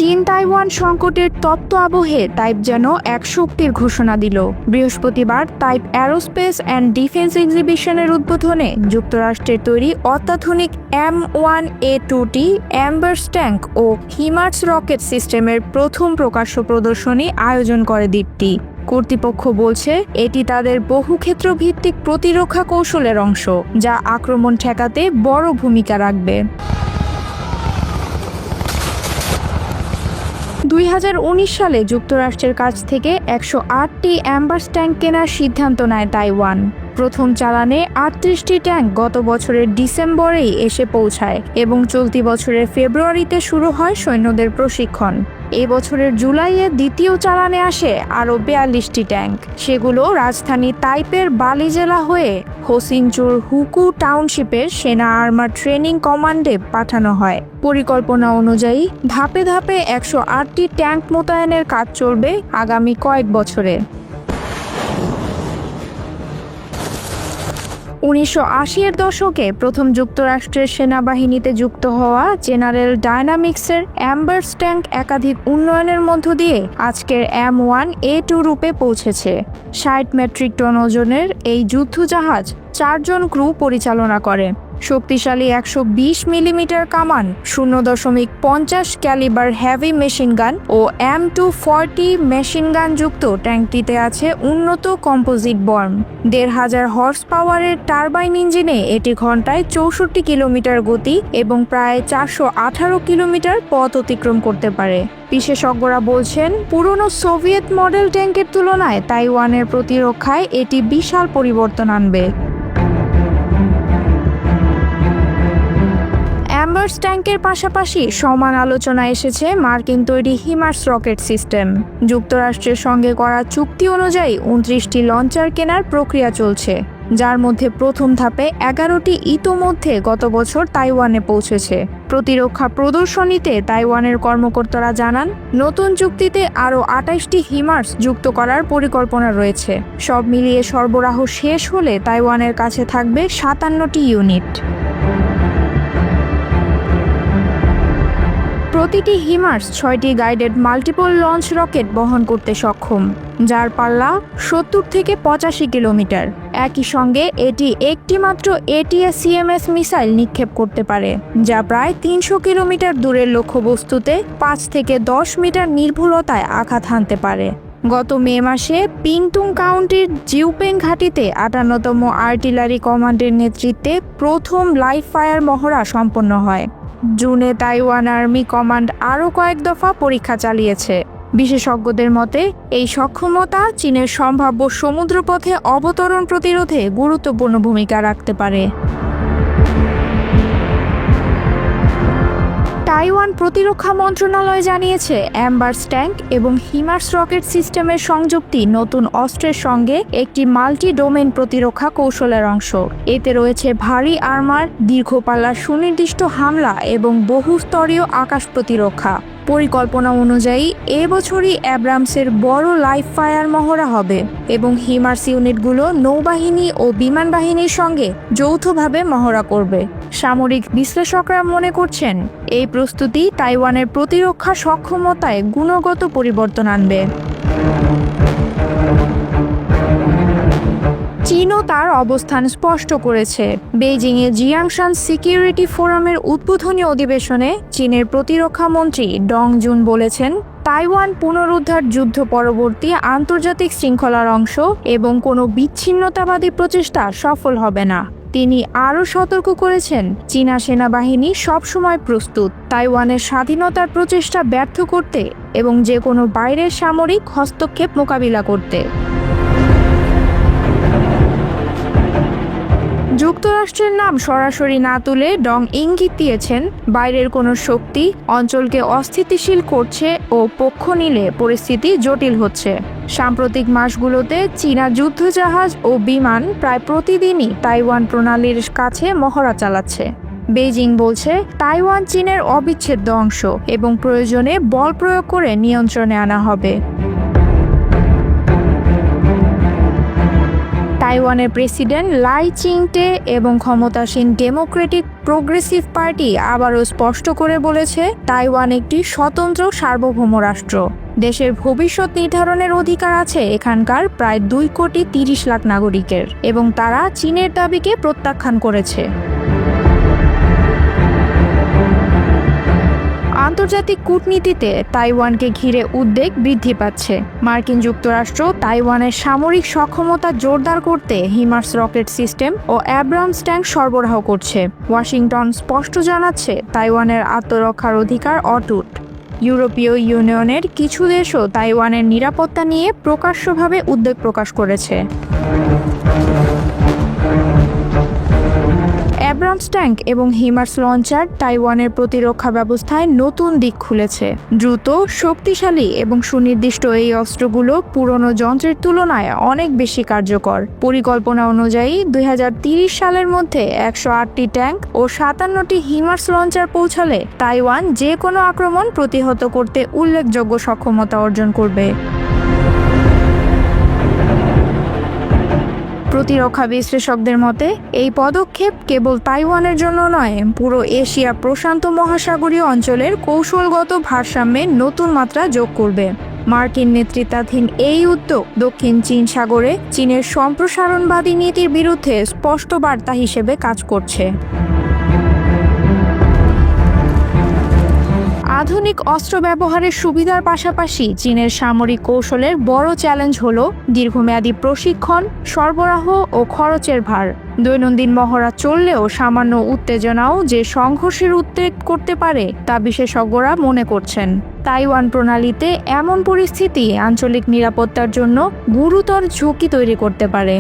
চীন তাইওয়ান সংকটের তপ্ত আবহে তাইপ যেন এক শক্তির ঘোষণা দিল। বৃহস্পতিবার তাইপ অ্যারোস্পেস অ্যান্ড ডিফেন্স এক্সিবিশনের উদ্বোধনে যুক্তরাষ্ট্রের তৈরি অত্যাধুনিক M1A2T অ্যাম্বার্স ট্যাঙ্ক ও হিমার্স রকেট সিস্টেমের প্রথম প্রকাশ্য প্রদর্শনী আয়োজন করে দ্বীপটি। কর্তৃপক্ষ বলছে এটি তাদের বহুক্ষেত্র ভিত্তিক প্রতিরক্ষা কৌশলের অংশ, যা আক্রমণ ঠেকাতে বড় ভূমিকা রাখবে। 2019 সালে যুক্তরাষ্ট্রের কাছ থেকে 108টি অ্যাম্বার্স ট্যাঙ্ক কেনার সিদ্ধান্ত নেয় তাইওয়ান। প্রথম চালানে 38টি ট্যাঙ্ক গত বছরের ডিসেম্বরেই এসে পৌঁছায় এবং চলতি বছরের ফেব্রুয়ারিতে শুরু হয় সৈন্যদের প্রশিক্ষণ। এই বছরের জুলাইয়ে দ্বিতীয় চালানে আসে আরও 42টি ট্যাঙ্ক। সেগুলো রাজধানী তাইপের বালি জেলা হয়ে হোসিনচুর হুকু টাউনশিপের সেনা আর্মার ট্রেনিং কমান্ডে পাঠানো হয়। পরিকল্পনা অনুযায়ী ধাপে ধাপে 108টি ট্যাঙ্ক মোতায়েনের কাজ চলবে আগামী কয়েক বছরে। 1980-এর দশকে প্রথম যুক্তরাষ্ট্রের সেনাবাহিনীতে যুক্ত হওয়া জেনারেল ডায়নামিক্সের অ্যাম্বার্স ট্যাঙ্ক একাধিক উন্নয়নের মধ্য দিয়ে আজকের M1A2 রূপে পৌঁছেছে। 60 মেট্রিক টন ওজনের এই যুদ্ধজাহাজ 4 জন ক্রু পরিচালনা করে। শক্তিশালী 120 মিলিমিটার কামান, 0.50 ক্যালিবার হেভি মেশিনগান ও M240 মেশিনগান যুক্ত ট্যাঙ্কটিতে আছে উন্নত কম্পোজিট বর্ম। 1500 হর্স পাওয়ারের টারবাইন ইঞ্জিনে এটি ঘন্টায় 64 কিলোমিটার গতি এবং প্রায় 418 কিলোমিটার পথ অতিক্রম করতে পারে। বিশেষজ্ঞরা বলছেন পুরনো সোভিয়েত মডেল ট্যাঙ্কের তুলনায় তাইওয়ানের প্রতিরক্ষায় এটি বিশাল পরিবর্তন আনবে। অ্যাম্বার্স ট্যাঙ্কের পাশাপাশি সমান আলোচনা এসেছে মার্কিন তৈরি হিমার্স রকেট সিস্টেম। যুক্তরাষ্ট্রের সঙ্গে করা চুক্তি অনুযায়ী 29টি লঞ্চার কেনার প্রক্রিয়া চলছে, যার মধ্যে প্রথম ধাপে 11টি ইতোমধ্যে গত বছর তাইওয়ানে পৌঁছেছে। প্রতিরক্ষা প্রদর্শনীতে তাইওয়ানের কর্মকর্তারা জানান নতুন চুক্তিতে আরও 28টি হিমার্স যুক্ত করার পরিকল্পনা রয়েছে। সব মিলিয়ে সরবরাহ শেষ হলে তাইওয়ানের কাছে থাকবে 57টি ইউনিট। প্রতিটি হিমার্স 6টি গাইডেড মাল্টিপল লঞ্চ রকেট বহন করতে সক্ষম, যার পাল্লা 70 থেকে 85 কিলোমিটার। একই সঙ্গে এটি একটি মাত্র ATACMS মিসাইল নিক্ষেপ করতে পারে, যা প্রায় 300 কিলোমিটার দূরের লক্ষ্যবস্তুতে 5 থেকে 10 মিটার নির্ভুলতায় আঘাত হানতে পারে। গত মে মাসে পিংতুং কাউন্টির জিউপেং ঘাঁটিতে 58তম আর্টিলারি কমান্ডের নেতৃত্বে প্রথম লাইভ ফায়ার মহড়া সম্পন্ন হয়। জুনে তাইওয়ান আর্মি কমান্ড আরও কয়েক দফা পরীক্ষা চালিয়েছে। বিশেষজ্ঞদের মতে এই সক্ষমতা চীনের সম্ভাব্য সমুদ্রপথে অবতরণ প্রতিরোধে গুরুত্বপূর্ণ ভূমিকা রাখতে পারে। তাইওয়ান প্রতিরক্ষা মন্ত্রণালয় জানিয়েছে অ্যাম্বার্স ট্যাঙ্ক এবং হিমার্স রকেট সিস্টেমের সংযুক্তি নতুন অস্ত্রের সঙ্গে একটি মাল্টি ডোমেন প্রতিরক্ষা কৌশলের অংশ। এতে রয়েছে ভারী আর্মার, দীর্ঘপাল্লার সুনির্দিষ্ট হামলা এবং বহুস্তরীয় আকাশ প্রতিরক্ষা। পরিকল্পনা অনুযায়ী এবছরই অ্যাব্রামসের বড় লাইভ ফায়ার মহড়া হবে এবং হিমার্স ইউনিটগুলো নৌবাহিনী ও বিমান বাহিনীর সঙ্গে যৌথভাবে মহড়া করবে। সামরিক বিশ্লেষকরা মনে করছেন এই প্রস্তুতি তাইওয়ানের প্রতিরক্ষা সক্ষমতায় গুণগত পরিবর্তন আনবে। চীনও তার অবস্থান স্পষ্ট করেছে। বেইজিংয়ে জিয়াংশান সিকিউরিটি ফোরামের উদ্বোধনী অধিবেশনে চীনের প্রতিরক্ষা মন্ত্রী ডং জুন বলেছেন তাইওয়ান পুনরুদ্ধার যুদ্ধ পরবর্তী আন্তর্জাতিক শৃঙ্খলার অংশ এবং কোনো বিচ্ছিন্নতাবাদী প্রচেষ্টা সফল হবে না। তিনি আরও সতর্ক করেছেন চীনা সেনাবাহিনী সবসময় প্রস্তুত তাইওয়ানের স্বাধীনতার প্রচেষ্টা ব্যর্থ করতে এবং যে কোনো বাইরের সামরিক হস্তক্ষেপ মোকাবিলা করতে। যুক্তরাষ্ট্রের নাম সরাসরি না তুলে ডং ইঙ্গিত দিয়েছেন বাইরের কোনো শক্তি অঞ্চলকে অস্থিতিশীল করছে ও পক্ষ নিলে পরিস্থিতি জটিল হচ্ছে। সাম্প্রতিক মাসগুলোতে চীনা যুদ্ধজাহাজ ও বিমান প্রায় প্রতিদিনই তাইওয়ান প্রণালীর কাছে মহড়া চালাচ্ছে। বেইজিং বলছে তাইওয়ান চীনের অবিচ্ছেদ্য অংশ এবং প্রয়োজনে বল প্রয়োগ করে নিয়ন্ত্রণে আনা হবে। তাইওয়ানের প্রেসিডেন্ট লাই চিংটে এবং ক্ষমতাসীন ডেমোক্রেটিক প্রোগ্রেসিভ পার্টি আবারও স্পষ্ট করে বলেছে তাইওয়ান একটি স্বতন্ত্র সার্বভৌম রাষ্ট্র। দেশের ভবিষ্যৎ নির্ধারণের অধিকার আছে এখানকার প্রায় 2,30,00,000 নাগরিকের, এবং তারা চীনের দাবিকে প্রত্যাখ্যান করেছে। আন্তর্জাতিক কূটনীতিতে তাইওয়ানকে ঘিরে উদ্বেগ বৃদ্ধি পাচ্ছে। মার্কিন যুক্তরাষ্ট্র তাইওয়ানের সামরিক সক্ষমতা জোরদার করতে হিমার্স রকেট সিস্টেম ও অ্যাব্রামস ট্যাঙ্ক সরবরাহ করছে। ওয়াশিংটন স্পষ্ট জানাচ্ছে তাইওয়ানের আত্মরক্ষার অধিকার অটুট। ইউরোপীয় ইউনিয়নের কিছু দেশও তাইওয়ানের নিরাপত্তা নিয়ে প্রকাশ্যভাবে উদ্বেগ প্রকাশ করেছে। অ্যাব্রামস ট্যাঙ্ক এবং হিমার্স লঞ্চার তাইওয়ানের প্রতিরক্ষা ব্যবস্থায় নতুন দিক খুলেছে। দ্রুত, শক্তিশালী এবং সুনির্দিষ্ট এই অস্ত্রগুলো পুরনো যন্ত্রের তুলনায় অনেক বেশি কার্যকর। পরিকল্পনা অনুযায়ী 2030 সালের মধ্যে 108টি ট্যাঙ্ক ও 57টি হিমার্স লঞ্চার পৌঁছালে তাইওয়ান যে কোনো আক্রমণ প্রতিহত করতে উল্লেখযোগ্য সক্ষমতা অর্জন করবে। প্রতিরক্ষা বিশ্লেষকদের মতে এই পদক্ষেপ কেবল তাইওয়ানের জন্য নয়, পুরো এশিয়া প্রশান্ত মহাসাগরীয় অঞ্চলের কৌশলগত ভারসাম্যে নতুন মাত্রা যোগ করবে। মার্কিন নেতৃত্বাধীন এই উদ্যোগ দক্ষিণ চীন সাগরে চীনের সম্প্রসারণবাদী নীতির বিরুদ্ধে স্পষ্ট বার্তা হিসেবে কাজ করছে। আধুনিক অস্ত্র ব্যবহারের সুবিধার পাশাপাশি চীনের সামরিক কৌশলের বড় চ্যালেঞ্জ হল দীর্ঘমেয়াদী প্রশিক্ষণ, সরবরাহ ও খরচের ভার। দৈনন্দিন মহড়া চললেও সামান্য উত্তেজনাও যে সংঘর্ষের উদ্রেক করতে পারে তা বিশেষজ্ঞরা মনে করছেন। তাইওয়ান প্রণালীতে এমন পরিস্থিতি আঞ্চলিক নিরাপত্তার জন্য গুরুতর ঝুঁকি তৈরি করতে পারে।